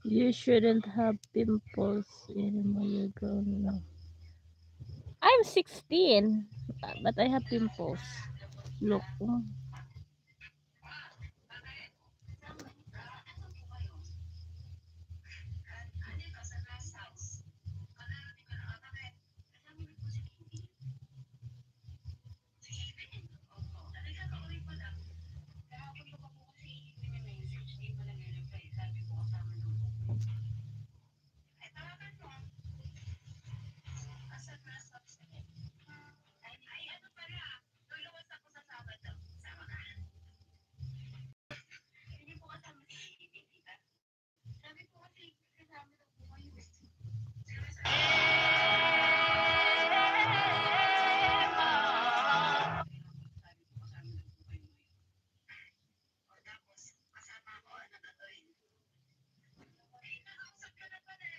You shouldn't have pimples anymore. You're grown now. I'm 16, but I have pimples. Look.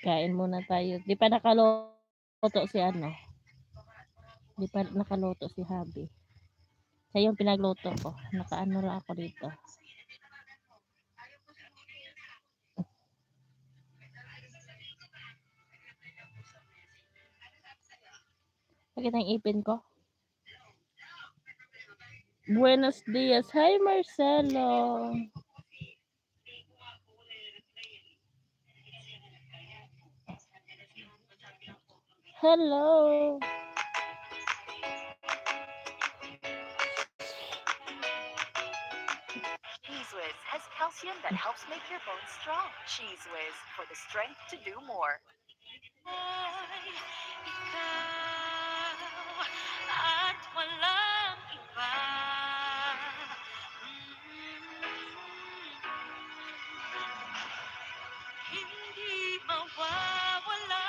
Kain muna tayo. Di pa nakaluto si ano. Di pa nakaluto si Habi. Siya yung pinagluto ko. Nakaano lang ako dito. Bakit ang ipin ko? Buenos dias. Hi, Marcelo. Hello. Cheese Whiz has calcium that helps make your bones strong. Cheese Whiz for the strength to do more. At walang iba. Hindi mawawala,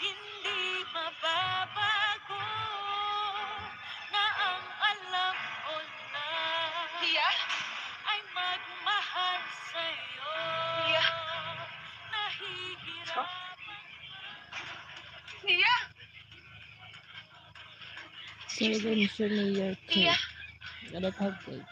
hindi mababago, na ang alam ko na ay magmahal sa'yo. Nahihirapan. Say them, show me your cake. I don't have cake.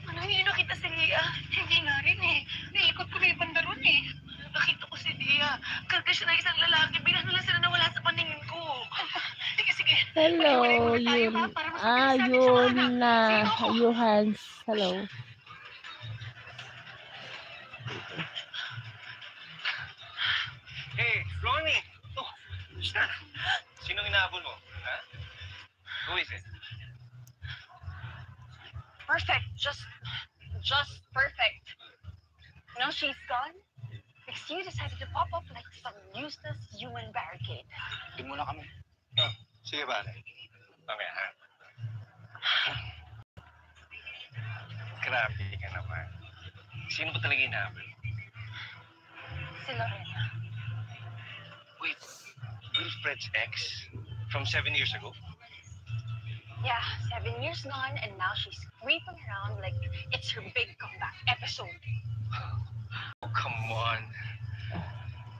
Manahino kita si Lia. Hindi nga rin eh. Naikot ko na yung banda ron eh. Nakita ko si Lia. Karga siya ng isang lalaki. Bilang na lang sila nawala sa paningin ko. Sige, sige. Hello, yun. Yun na. Johans. Hello. Hey, Ronnie! Oh, basta. Sinong inaabol mo? Ha? Who is it? Perfect. Just perfect. Now she's gone. Next you decided to pop up like some useless human barricade. Hindi muna kami. Oh, sige pare. Mamaya, ha? Grabe ka naman. Sino ba talaga inaabol? Si Lorena. Wait, Wilfred's ex? From 7 years ago? Yeah, 7 years gone and now she's creeping around like it's her big comeback episode. Oh, come on.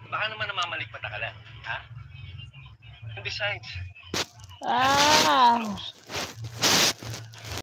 Baka naman namamalikpata ka lang, ha? And besides,